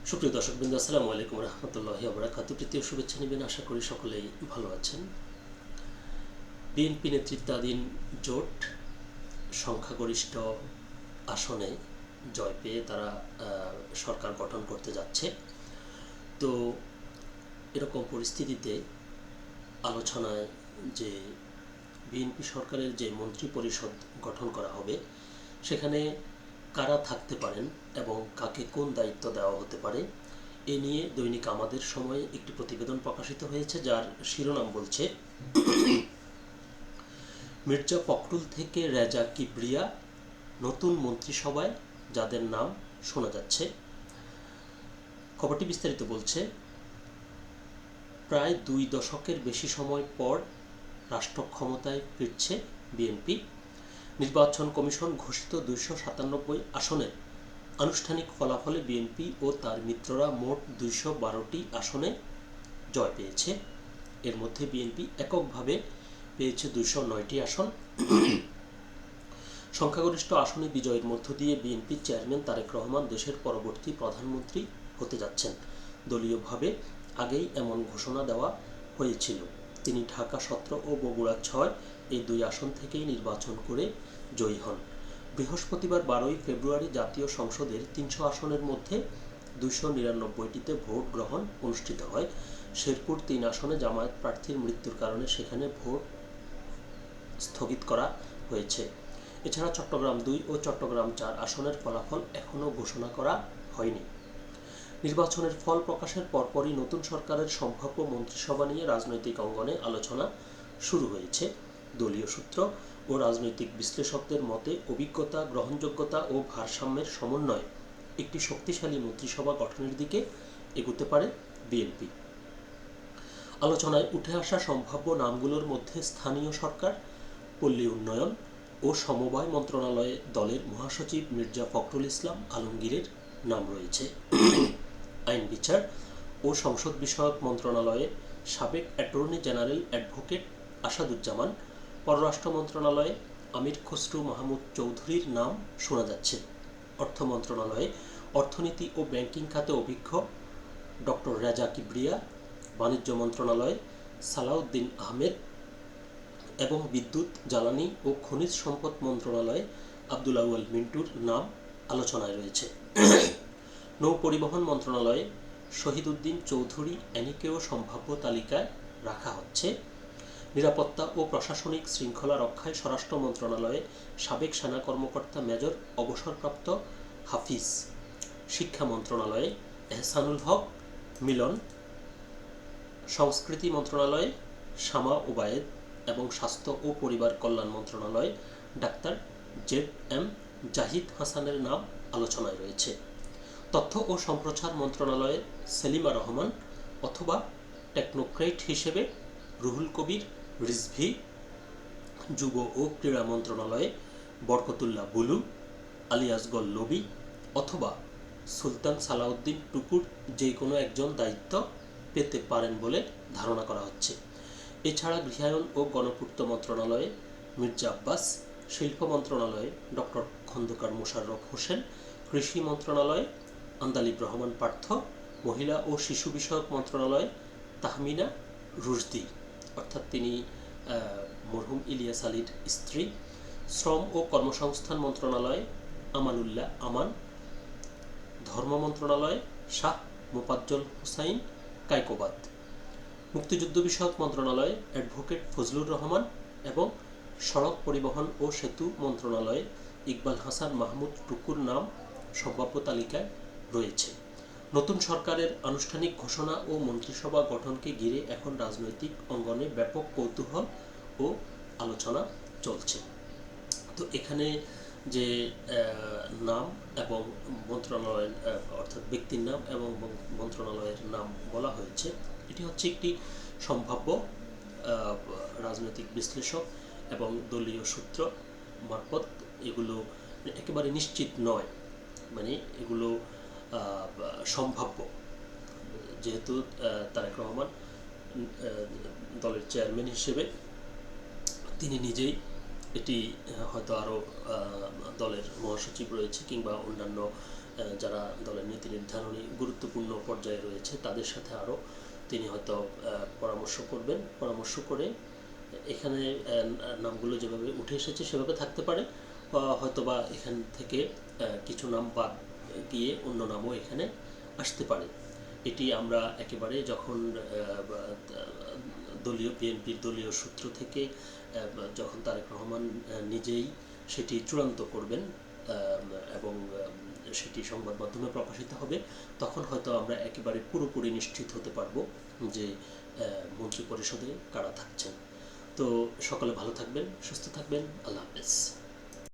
সুপ্রিয় দর্শকবৃন্দ, আসসালামু আলাইকুম রহমতুল্লাহি ওয়া বারাকাতুহু। তৃতীয় শুভেচ্ছা নেবেন, আশা করি সকলেই ভালো আছেন। বিএনপি নেতৃত্বাধীন জোট সংখ্যাগরিষ্ঠ আসনে জয় পেয়ে তারা সরকার গঠন করতে যাচ্ছে। তো এরকম পরিস্থিতিতে আলোচনায় যে বিএনপি সরকারের যে মন্ত্রী পরিষদ গঠন করা হবে, সেখানে কারা থাকতে পারেন এবং কাকে কোন দায়িত্ব দেওয়া হতে পারে, এ নিয়ে দৈনিক আমাদের সময়ে একটি প্রতিবেদন প্রকাশিত হয়েছে, যার শিরোনাম বলছে মির্জা ফখরুল থেকে রেজা কিবরিয়া নতুন মন্ত্রিসভায় যাদের নাম শোনা যাচ্ছে। খবরটি বিস্তারিত বলছে, প্রায় 2 দশকের বেশি সময় পর রাষ্ট্র ক্ষমতায় ফিরছে বিএনপি। নির্বাচন কমিশন ঘোষিত 297 আসনের আনুষ্ঠানিক ফলাফলে বিএনপি ও তার মিত্ররা মোট 212টি আসনে জয় পেয়েছে। এর মধ্যে বিএনপি এককভাবে পেয়েছে 209টি আসন। সংখ্যাগরিষ্ঠ আসনে বিজয়ের মধ্য দিয়ে বিএনপির চেয়ারম্যান তারেক রহমান দেশের পরবর্তী প্রধানমন্ত্রী হতে যাচ্ছেন। দলীয়ভাবে আগেই এমন ঘোষণা দেওয়া হয়েছিল। তিনি ঢাকা 17 ও বগুড়া 6 এই 2 আসন থেকেই নির্বাচন করে জয়ী হন। বৃহস্পতিবার 12 ফেব্রুয়ারি জাতীয় সংসদের 300 আসনের মধ্যে 299টিতে ভোট গ্রহণ অনুষ্ঠিত হয়। শেরপুর 3 আসনে জামায়াত প্রার্থীর মৃত্যুর কারণে সেখানে ভোট স্থগিত করা হয়েছে। এছাড়া চট্টগ্রাম 2 ও চট্টগ্রাম 4 আসনের ফলাফল এখনও ঘোষণা করা হয়নি। নির্বাচনের ফল প্রকাশের পরপরই নতুন সরকারের সম্ভাব্য মন্ত্রিসভা নিয়ে রাজনৈতিক অঙ্গনে আলোচনা শুরু হয়েছে। দলীয় সূত্র ও রাজনৈতিক বিশ্লেষকদের মতে অভিজ্ঞতা, গ্রহণযোগ্যতা ও ভারসাম্যের সমন্বয়ে একটি শক্তিশালী মন্ত্রিসভা গঠনের দিকে এগুতে পারে বিএনপি। আলোচনায় উঠে আসা সম্ভাব্য নামগুলোর মধ্যে স্থানীয় সরকার, পল্লী উন্নয়ন ও সমবায় মন্ত্রণালয়ে দলের মহাসচিব মির্জা ফখরুল ইসলাম আলমগীরের নাম রয়েছে। আইন বিচার ও সংসদ বিষয়ক মন্ত্রণালয়ে সাবেক অ্যাটর্নি জেনারেল অ্যাডভোকেট আসাদুজ্জামান, পররাষ্ট্র মন্ত্রণালয়ে আমির খসরু মাহমুদ চৌধুরীর নাম শোনা যাচ্ছে। অর্থ মন্ত্রণালয়ে অর্থনীতি ও ব্যাংকিং খাতে অভিজ্ঞ ডক্টর রেজা কিবরিয়া, বাণিজ্য মন্ত্রণালয়ে সালাউদ্দিন আহমেদ এবং বিদ্যুৎ, জ্বালানি ও খনিজ সম্পদ মন্ত্রণালয়ে আব্দুল আউয়াল মিন্টুর নাম আলোচনায় রয়েছে। নৌ পরিবহন মন্ত্রণালয়ে শহীদউদ্দিন চৌধুরী এনিকেও সম্ভাব্য তালিকায় রাখা হচ্ছে। নিরাপত্তা ও প্রশাসনিক শৃঙ্খলা রক্ষায় স্বরাষ্ট্র মন্ত্রণালয়ে সাবেক সেনা কর্মকর্তা মেজর অবসরপ্রাপ্ত হাফিজ, শিক্ষা মন্ত্রণালয়ে এহসানুল হক মিলন, সংস্কৃতি মন্ত্রণালয়ে শামা ওবায়েদ এবং স্বাস্থ্য ও পরিবার কল্যাণ মন্ত্রণালয়ে ডাক্তার জেড.এম. জাহিদ হাসানের নাম আলোচনায় রয়েছে। তথ্য ও সম্প্রচার মন্ত্রণালয়ে সেলিমা রহমান অথবা টেকনোক্রেট হিসেবে রুহুল কবির রিজভী, যুব ও ক্রীড়া মন্ত্রণালয়ে বরকতুল্লাহ বুলু আলিয়াসগল লবি অথবা সুলতান সালাউদ্দিন টুকুর যে কোনো একজন দায়িত্ব পেতে পারেন বলে ধারণা করা হচ্ছে। এছাড়া গৃহায়ন ও গণপূর্ত মন্ত্রণালয়ে মির্জা আব্বাস, শিল্প মন্ত্রণালয়ে ডক্টর খন্দকার মোশাররফ হোসেন, কৃষি মন্ত্রণালয়ে আন্দালিব রহমান পার্থ, মহিলা ও শিশু বিষয়ক মন্ত্রণালয়ে তাহমিনা রুশদি অর্থাৎ তিনি মরহুম ইলিয়াস আলীর স্ত্রী, শ্রম ও কর্মসংস্থান মন্ত্রণালয়ে আমানুল্লাহ আমান, ধর্ম মন্ত্রণালয়ে শাহ মোফাজ্জল হুসাইন কায়কোবাদ, মুক্তিযুদ্ধ বিষয়ক মন্ত্রণালয়ে অ্যাডভোকেট ফজলুর রহমান এবং সড়ক পরিবহন ও সেতু মন্ত্রণালয়ে ইকবাল হাসান মাহমুদ টুকুর নাম সম্ভাব্য তালিকায় রয়েছে। নতুন সরকারের আনুষ্ঠানিক ঘোষণা ও মন্ত্রিসভা গঠনকে ঘিরে এখন রাজনৈতিক অঙ্গনে ব্যাপক কৌতূহল ও আলোচনা চলছে। তো এখানে যে নাম এবং মন্ত্রণালয়ের অর্থাৎ ব্যক্তির নাম এবং মন্ত্রণালয়ের নাম বলা হয়েছে, এটি হচ্ছে একটি সম্ভাব্য রাজনৈতিক বিশ্লেষক এবং দলীয় সূত্র মারফত এগুলো একেবারে নিশ্চিত নয়, মানে এগুলো সম্ভাব্য, যেহেতু তারেক রহমান দলের চেয়ারম্যান হিসেবে তিনি নিজেই এটি হয়তো আরও দলের মহাসচিব রয়েছে কিংবা অন্যান্য যারা দলের নীতি নির্ধারণী গুরুত্বপূর্ণ পর্যায়ে রয়েছে তাদের সাথে আরও তিনি হয়তো পরামর্শ করে এখানে নামগুলো যেভাবে উঠে এসেছে সেভাবে থাকতে পারে, হয়তোবা এখান থেকে কিছু নাম বাদ গিয়ে অন্য নামও এখানে আসতে পারে। এটি আমরা একেবারে যখন বিএনপির দলীয় সূত্র থেকে যখন তারেক রহমান নিজেই সেটি চূড়ান্ত করবেন এবং সেটি সংবাদ মাধ্যমে প্রকাশিত হবে, তখন হয়তো আমরা একেবারে পুরোপুরি নিশ্চিত হতে পারবো যে মন্ত্রিপরিষদে কারা থাকছেন। তো সকলে ভালো থাকবেন, সুস্থ থাকবেন, আল্লাহ হাফেজ।